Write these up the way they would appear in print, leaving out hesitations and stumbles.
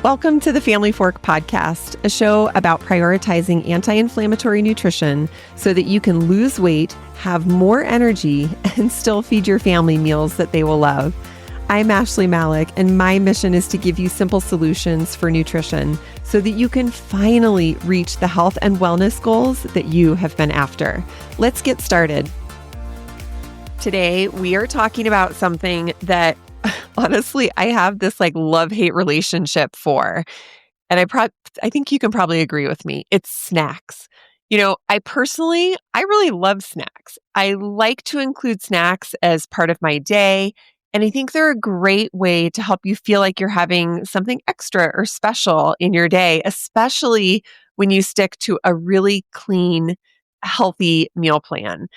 Welcome to the Family Fork Podcast, a show about prioritizing anti-inflammatory nutrition so that you can lose weight, have more energy, and still feed your family meals that they will love. I'm Ashley Malik, and my mission is to give you simple solutions for nutrition so that you can finally reach the health and wellness goals that you have been after. Let's get started. Today, we are talking about something that honestly, I have this love-hate relationship for, and I think you can probably agree with me. It's snacks. I really love snacks. I like to include snacks as part of my day, and I think they're a great way to help you feel like you're having something extra or special in your day, especially when you stick to a really clean, healthy meal plan.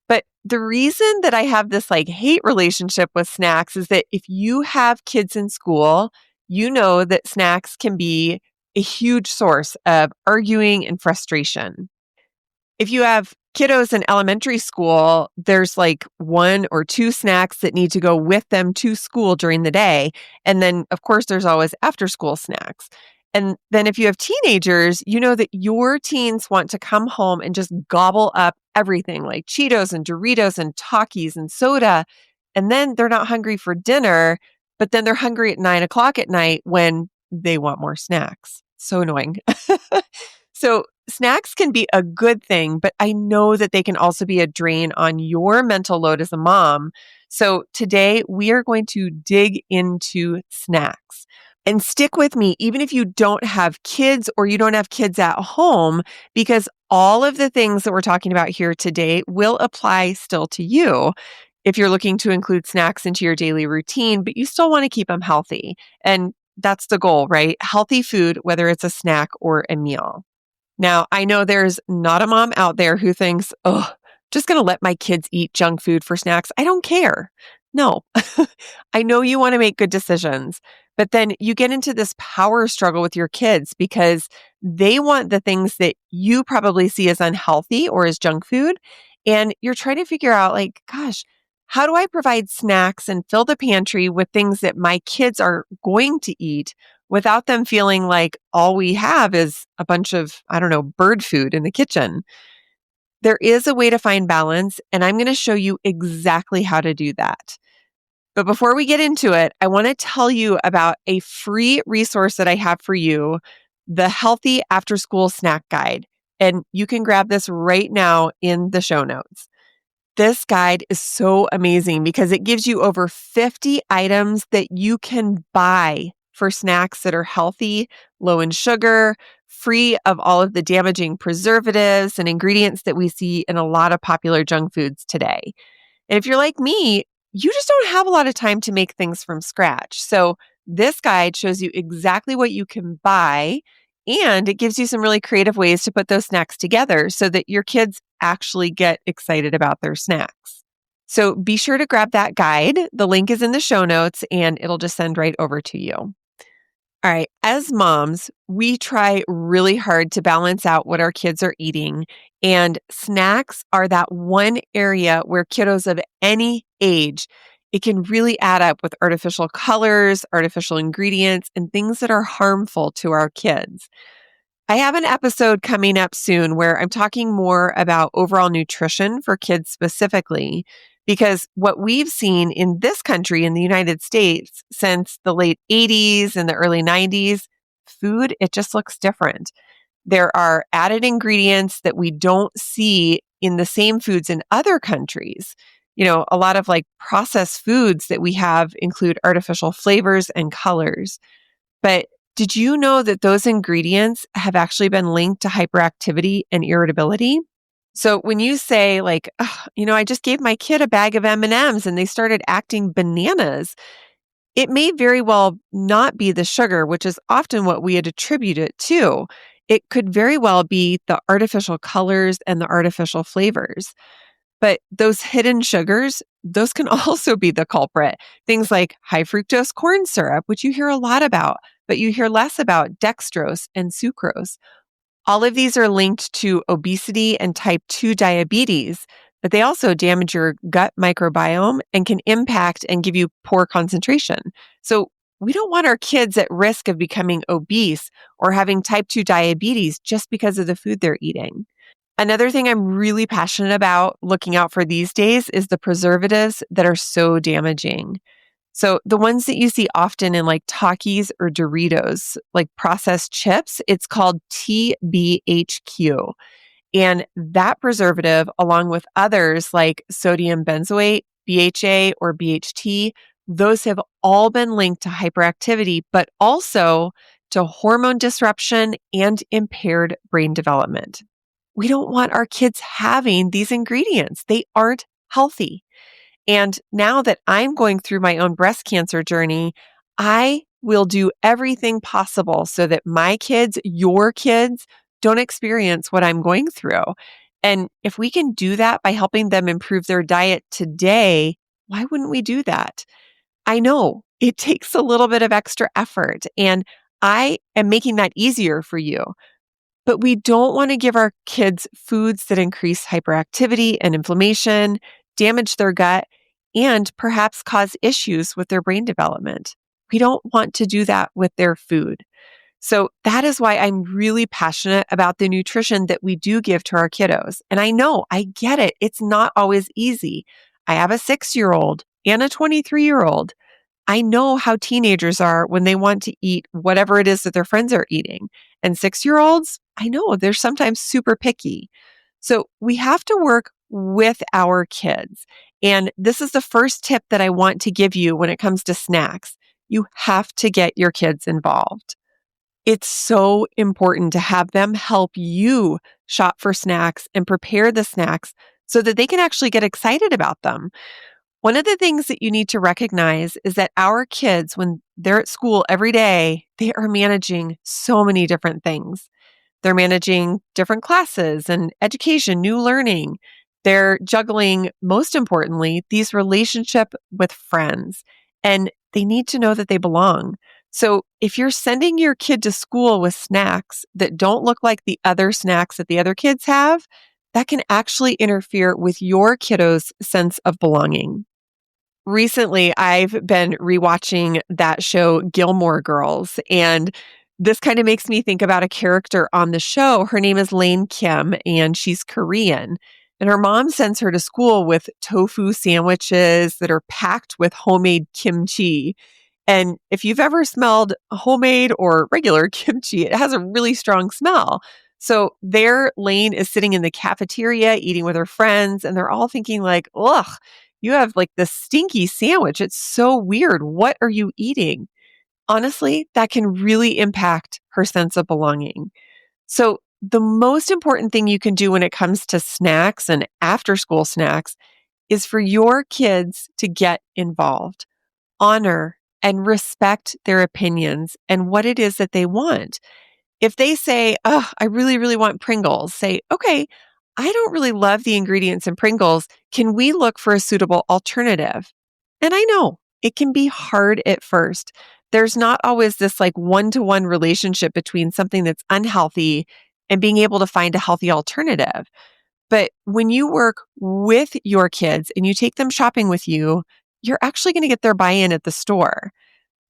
But the reason that I have this hate relationship with snacks is that if you have kids in school, you know that snacks can be a huge source of arguing and frustration. If you have kiddos in elementary school, there's one or two snacks that need to go with them to school during the day. And then, of course, there's always after school snacks. And then if you have teenagers, you know that your teens want to come home and just gobble up everything like Cheetos and Doritos and Takis and soda. And then they're not hungry for dinner, but then they're hungry at 9 o'clock at night when they want more snacks. So annoying. So snacks can be a good thing, but I know that they can also be a drain on your mental load as a mom. So today we are going to dig into snacks. And stick with me, even if you don't have kids or you don't have kids at home, because all of the things that we're talking about here today will apply still to you if you're looking to include snacks into your daily routine, but you still want to keep them healthy. And that's the goal, right? Healthy food, whether it's a snack or a meal. Now, I know there's not a mom out there who thinks, just going to let my kids eat junk food for snacks. I don't care. No, I know you want to make good decisions, but then you get into this power struggle with your kids because they want the things that you probably see as unhealthy or as junk food. And you're trying to figure out gosh, how do I provide snacks and fill the pantry with things that my kids are going to eat without them feeling like all we have is a bunch of, bird food in the kitchen? There is a way to find balance, and I'm going to show you exactly how to do that. But before we get into it, I want to tell you about a free resource that I have for you, the Healthy After School Snack Guide. And you can grab this right now in the show notes. This guide is so amazing because it gives you over 50 items that you can buy for snacks that are healthy, low in sugar, free of all of the damaging preservatives and ingredients that we see in a lot of popular junk foods today. And if you're like me, you just don't have a lot of time to make things from scratch. So this guide shows you exactly what you can buy, and it gives you some really creative ways to put those snacks together so that your kids actually get excited about their snacks. So be sure to grab that guide. The link is in the show notes, and it'll just send right over to you. All right, as moms, we try really hard to balance out what our kids are eating, and snacks are that one area where kiddos of any age, it can really add up with artificial colors, artificial ingredients, and things that are harmful to our kids. I have an episode coming up soon where I'm talking more about overall nutrition for kids specifically, because what we've seen in this country, in the United States, since the late 80s and the early 90s, food, it just looks different. There are added ingredients that we don't see in the same foods in other countries. A lot of processed foods that we have include artificial flavors and colors. But did you know that those ingredients have actually been linked to hyperactivity and irritability? So when you say I just gave my kid a bag of M&Ms and they started acting bananas, it may very well not be the sugar, which is often what we would attribute it to. It could very well be the artificial colors and the artificial flavors. But those hidden sugars, those can also be the culprit. Things like high fructose corn syrup, which you hear a lot about, but you hear less about dextrose and sucrose. All of these are linked to obesity and type 2 diabetes, but they also damage your gut microbiome and can impact and give you poor concentration. So We don't want our kids at risk of becoming obese or having type 2 diabetes just because of the food they're eating. Another thing I'm really passionate about looking out for these days is the preservatives that are so damaging. So the ones that you see often in like Takis or Doritos, like processed chips, it's called TBHQ. And that preservative, along with others like sodium benzoate, BHA, or BHT, those have all been linked to hyperactivity, but also to hormone disruption and impaired brain development. We don't want our kids having these ingredients. They aren't healthy. And now that I'm going through my own breast cancer journey, I will do everything possible so that my kids, your kids, don't experience what I'm going through. And if we can do that by helping them improve their diet today, why wouldn't we do that? I know it takes a little bit of extra effort, and I am making that easier for you. But we don't want to give our kids foods that increase hyperactivity and inflammation, damage their gut, and perhaps cause issues with their brain development. We don't want to do that with their food. So that is why I'm really passionate about the nutrition that we do give to our kiddos. And I know, I get it. It's not always easy. I have a 6-year-old and a 23-year-old. I know how teenagers are when they want to eat whatever it is that their friends are eating. And 6-year-olds, I know they're sometimes super picky. So we have to work with our kids. And this is the first tip that I want to give you when it comes to snacks. You have to get your kids involved. It's so important to have them help you shop for snacks and prepare the snacks so that they can actually get excited about them. One of the things that you need to recognize is that our kids, when they're at school every day, they are managing so many different things. They're managing different classes and education, new learning. They're juggling, most importantly, these relationship with friends, and they need to know that they belong. So if you're sending your kid to school with snacks that don't look like the other snacks that the other kids have, that can actually interfere with your kiddo's sense of belonging. Recently, I've been rewatching that show Gilmore Girls, and this kind of makes me think about a character on the show. Her name is Lane Kim, and she's Korean. And her mom sends her to school with tofu sandwiches that are packed with homemade kimchi. And if you've ever smelled homemade or regular kimchi, it has a really strong smell. So there, Lane is sitting in the cafeteria eating with her friends, and they're all thinking like, ugh, you have like this stinky sandwich. It's so weird. What are you eating? Honestly, that can really impact her sense of belonging. So the most important thing you can do when it comes to snacks and after school snacks is for your kids to get involved, honor and respect their opinions and what it is that they want. If they say, oh, I really, really want Pringles, say, okay, I don't really love the ingredients in Pringles. Can we look for a suitable alternative? And I know it can be hard at first. There's not always this like one-to-one relationship between something that's unhealthy and being able to find a healthy alternative. But when you work with your kids and you take them shopping with you, you're actually going to get their buy-in at the store.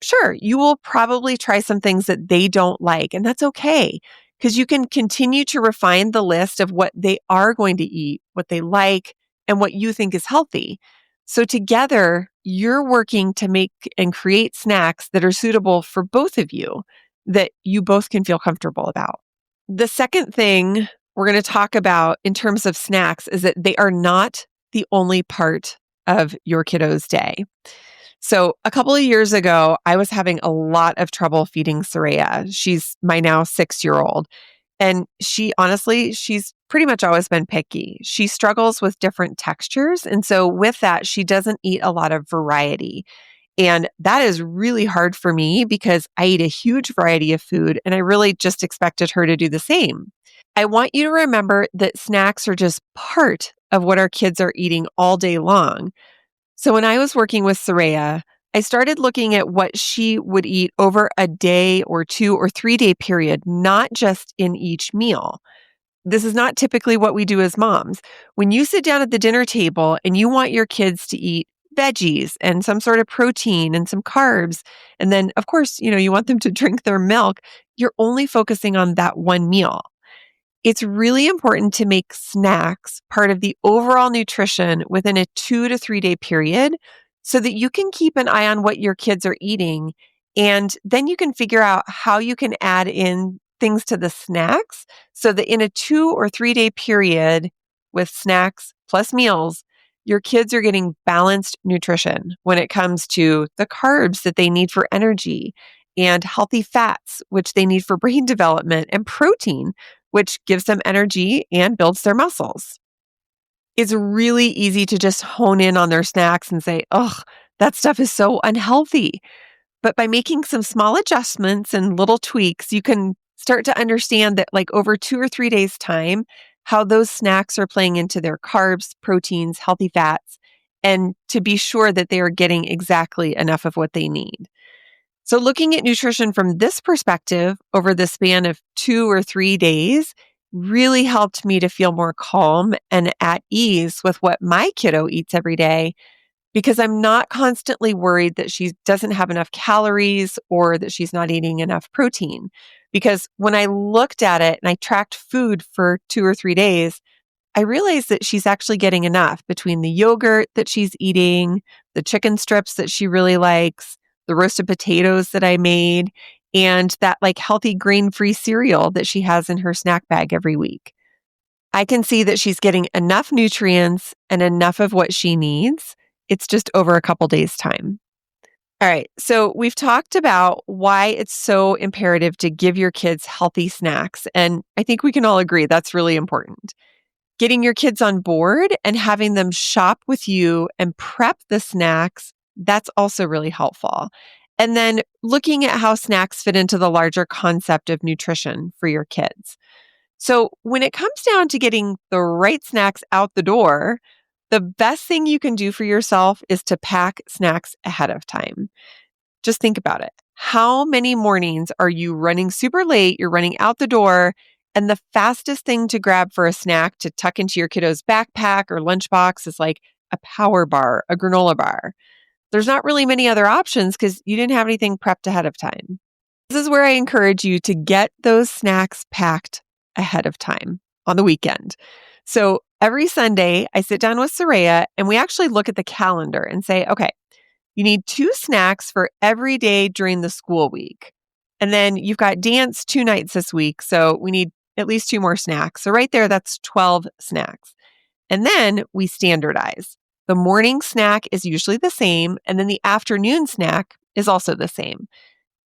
Sure, you will probably try some things that they don't like, and that's okay because you can continue to refine the list of what they are going to eat, what they like, and what you think is healthy. So together, you're working to make and create snacks that are suitable for both of you, that you both can feel comfortable about. The second thing we're going to talk about in terms of snacks is that they are not the only part of your kiddo's day. So a couple of years ago, I was having a lot of trouble feeding Soraya. She's my now 6-year-old. And she's pretty much always been picky. She struggles with different textures. And so with that, she doesn't eat a lot of variety. And that is really hard for me because I eat a huge variety of food and I really just expected her to do the same. I want you to remember that snacks are just part of what our kids are eating all day long. So when I was working with Soraya, I started looking at what she would eat over a day or 2 or 3 day period, not just in each meal. This is not typically what we do as moms. When you sit down at the dinner table and you want your kids to eat veggies and some sort of protein and some carbs. And then, of course, you want them to drink their milk. You're only focusing on that one meal. It's really important to make snacks part of the overall nutrition within a 2 to 3 day period so that you can keep an eye on what your kids are eating. And then you can figure out how you can add in things to the snacks so that in a 2 or 3 day period with snacks plus meals, your kids are getting balanced nutrition when it comes to the carbs that they need for energy and healthy fats, which they need for brain development, and protein, which gives them energy and builds their muscles. It's really easy to just hone in on their snacks and say, "Ugh, that stuff is so unhealthy." But by making some small adjustments and little tweaks, you can start to understand that, like over 2 or 3 days' time, how those snacks are playing into their carbs, proteins, healthy fats, and to be sure that they are getting exactly enough of what they need. So, looking at nutrition from this perspective over the span of 2 or 3 days really helped me to feel more calm and at ease with what my kiddo eats every day because I'm not constantly worried that she doesn't have enough calories or that she's not eating enough protein. Because when I looked at it and I tracked food for 2 or 3 days, I realized that she's actually getting enough between the yogurt that she's eating, the chicken strips that she really likes, the roasted potatoes that I made, and that like healthy grain-free cereal that she has in her snack bag every week. I can see that she's getting enough nutrients and enough of what she needs. It's just over a couple days' time. All right. So we've talked about why it's so imperative to give your kids healthy snacks. And I think we can all agree that's really important. Getting your kids on board and having them shop with you and prep the snacks, that's also really helpful. And then looking at how snacks fit into the larger concept of nutrition for your kids. So when it comes down to getting the right snacks out the door, the best thing you can do for yourself is to pack snacks ahead of time. Just think about it. How many mornings are you running super late? You're running out the door, and the fastest thing to grab for a snack to tuck into your kiddo's backpack or lunchbox is like a power bar, a granola bar. There's not really many other options because you didn't have anything prepped ahead of time. This is where I encourage you to get those snacks packed ahead of time on the weekend. So every Sunday, I sit down with Soraya and we actually look at the calendar and say, okay, you need 2 snacks for every day during the school week. And then you've got dance 2 nights this week. So we need at least 2 more snacks. So right there, that's 12 snacks. And then we standardize. The morning snack is usually the same. And then the afternoon snack is also the same.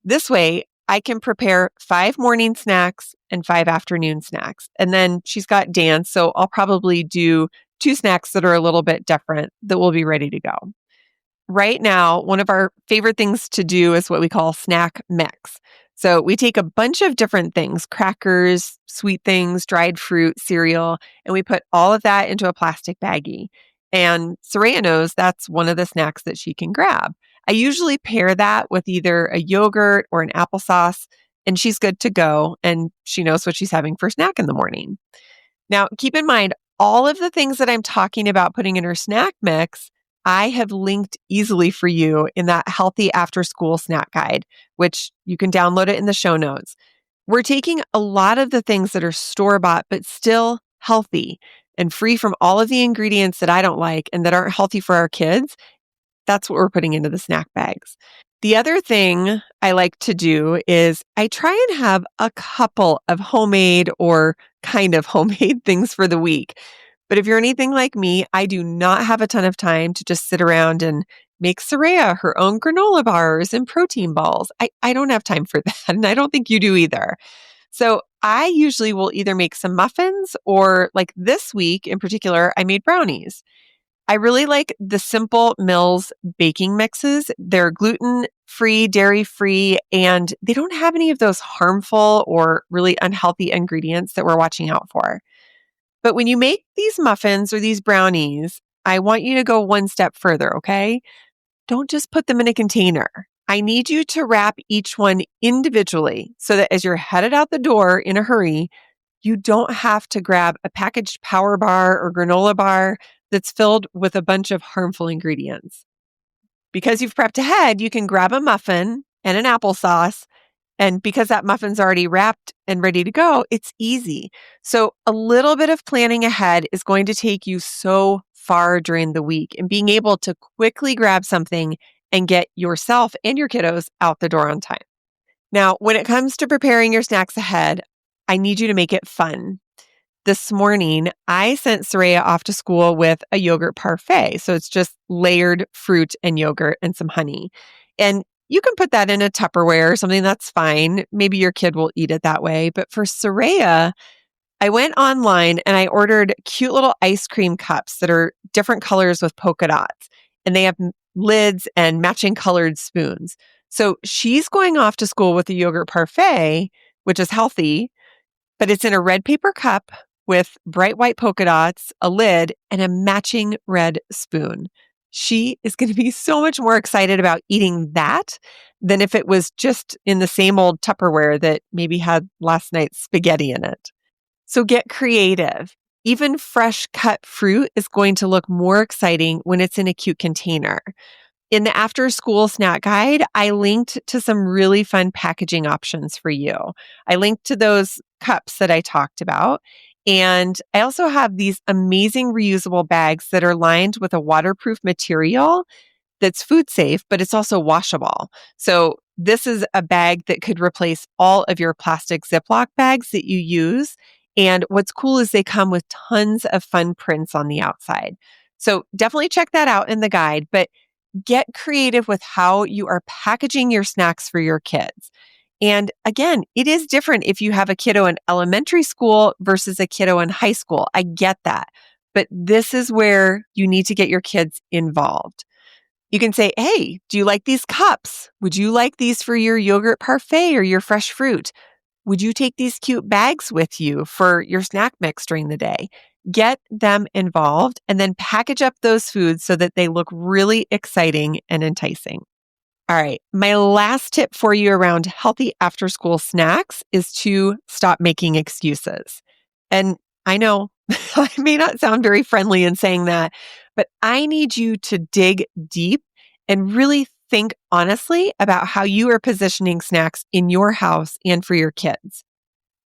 This way, I can prepare 5 morning snacks and 5 afternoon snacks. And then she's got dance. So I'll probably do 2 snacks that are a little bit different that will be ready to go. Right now, one of our favorite things to do is what we call snack mix. So we take a bunch of different things, crackers, sweet things, dried fruit, cereal, and we put all of that into a plastic baggie. And Soraya knows that's one of the snacks that she can grab. I usually pair that with either a yogurt or an applesauce, and she's good to go, and she knows what she's having for snack in the morning. Now, keep in mind, all of the things that I'm talking about putting in her snack mix, I have linked easily for you in that healthy after school snack guide, which you can download it in the show notes. We're taking a lot of the things that are store-bought, but still healthy and free from all of the ingredients that I don't like and that aren't healthy for our kids. That's what we're putting into the snack bags. The other thing I like to do is I try and have a couple of homemade or kind of homemade things for the week. But if you're anything like me, I do not have a ton of time to just sit around and make Soraya her own granola bars and protein balls. I don't have time for that, and I don't think you do either. So I usually will either make some muffins or like this week in particular, I made brownies. I really like the Simple Mills baking mixes. They're gluten-free, dairy-free, and they don't have any of those harmful or really unhealthy ingredients that we're watching out for. But when you make these muffins or these brownies, I want you to go one step further, okay? Don't just put them in a container. I need you to wrap each one individually so that as you're headed out the door in a hurry, you don't have to grab a packaged power bar or granola bar that's filled with a bunch of harmful ingredients. because you've prepped ahead, you can grab a muffin and an applesauce. And because that muffin's already wrapped and ready to go, it's easy. So a little bit of planning ahead is going to take you so far during the week, and being able to quickly grab something and get yourself and your kiddos out the door on time. Now, when it comes to preparing your snacks ahead, I need you to make it fun. This morning, I sent Soraya off to school with a yogurt parfait. So it's just layered fruit and yogurt and some honey. And you can put that in a Tupperware or something, that's fine. Maybe your kid will eat it that way. But for Soraya, I went online and I ordered cute little ice cream cups that are different colors with polka dots. And they have lids and matching colored spoons. So she's going off to school with a yogurt parfait, which is healthy, but it's in a red paper cup with bright white polka dots, a lid, and a matching red spoon. She is going to be so much more excited about eating that than if it was just in the same old Tupperware that maybe had last night's spaghetti in it. So get creative. Even fresh cut fruit is going to look more exciting when it's in a cute container. In the after school snack guide, I linked to some really fun packaging options for you. I linked to those cups that I talked about. And I also have these amazing reusable bags that are lined with a waterproof material that's food safe, but it's also washable. So this is a bag that could replace all of your plastic Ziploc bags that you use. And what's cool is they come with tons of fun prints on the outside. So definitely check that out in the guide, but get creative with how you are packaging your snacks for your kids. And again, it is different if you have a kiddo in elementary school versus a kiddo in high school. I get that. But this is where you need to get your kids involved. You can say, hey, do you like these cups? Would you like these for your yogurt parfait or your fresh fruit? Would you take these cute bags with you for your snack mix during the day? Get them involved and then package up those foods so that they look really exciting and enticing. All right. My last tip for you around healthy after school snacks is to stop making excuses. And I know I may not sound very friendly in saying that, but I need you to dig deep and really think honestly about how you are positioning snacks in your house and for your kids.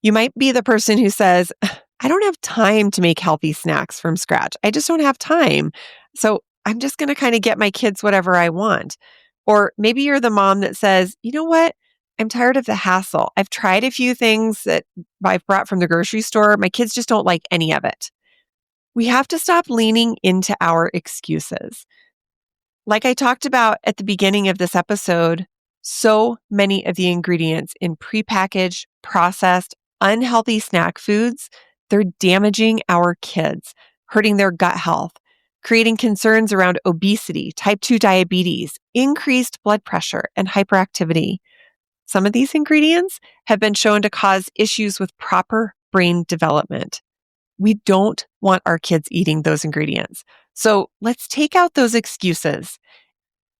You might be the person who says, I don't have time to make healthy snacks from scratch. I just don't have time. So I'm just going to kind of get my kids whatever I want. Or maybe you're the mom that says, you know what? I'm tired of the hassle. I've tried a few things that I've brought from the grocery store. My kids just don't like any of it. We have to stop leaning into our excuses. Like I talked about at the beginning of this episode, so many of the ingredients in prepackaged, processed, unhealthy snack foods, they're damaging our kids, hurting their gut health, creating concerns around obesity, type 2 diabetes, increased blood pressure, and hyperactivity. Some of these ingredients have been shown to cause issues with proper brain development. We don't want our kids eating those ingredients. So let's take out those excuses.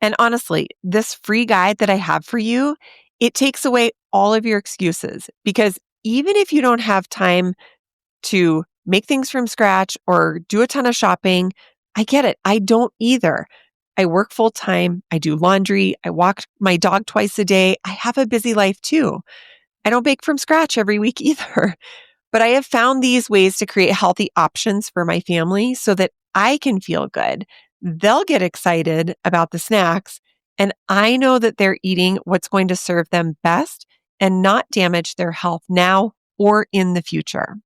And honestly, this free guide that I have for you, it takes away all of your excuses, because even if you don't have time to make things from scratch or do a ton of shopping, I get it. I don't either. I work full time. I do laundry. I walk my dog twice a day. I have a busy life too. I don't bake from scratch every week either. But I have found these ways to create healthy options for my family so that I can feel good. They'll get excited about the snacks, and I know that they're eating what's going to serve them best and not damage their health now or in the future.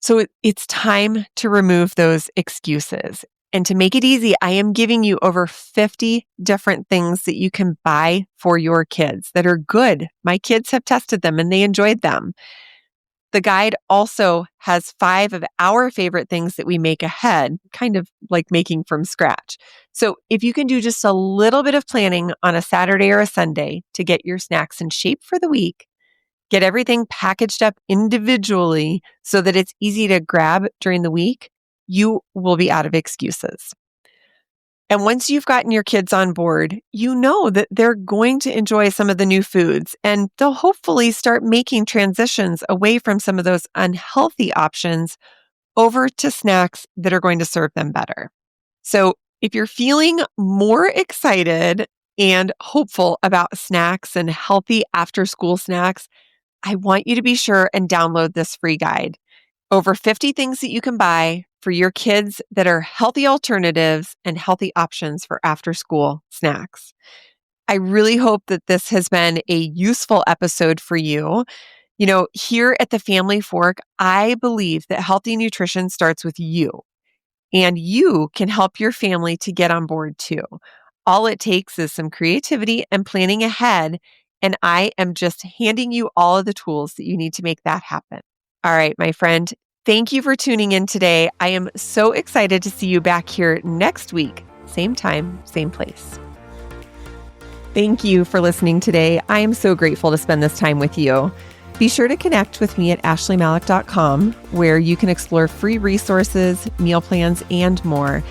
So it's time to remove those excuses. And to make it easy, I am giving you over 50 different things that you can buy for your kids that are good. My kids have tested them and they enjoyed them. The guide also has 5 of our favorite things that we make ahead, kind of like making from scratch. So if you can do just a little bit of planning on a Saturday or a Sunday to get your snacks in shape for the week, get everything packaged up individually so that it's easy to grab during the week, you will be out of excuses. And once you've gotten your kids on board, you know that they're going to enjoy some of the new foods, and they'll hopefully start making transitions away from some of those unhealthy options over to snacks that are going to serve them better. So If you're feeling more excited and hopeful about snacks and healthy after-school snacks, I want you to be sure and download this free guide. Over 50 things that you can buy for your kids that are healthy alternatives and healthy options for after-school snacks. I really hope that this has been a useful episode for you. You know, here at the Family Fork, I believe that healthy nutrition starts with you, and you can help your family to get on board too. All it takes is some creativity and planning ahead, and I am just handing you all of the tools that you need to make that happen. All right, my friend, thank you for tuning in today. I am so excited to see you back here next week, same time, same place. Thank you for listening today. I am so grateful to spend this time with you. Be sure to connect with me at ashleymalik.com, where you can explore free resources, meal plans, and more.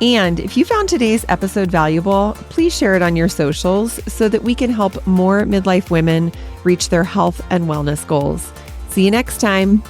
And if you found today's episode valuable, please share it on your socials so that we can help more midlife women reach their health and wellness goals. See you next time.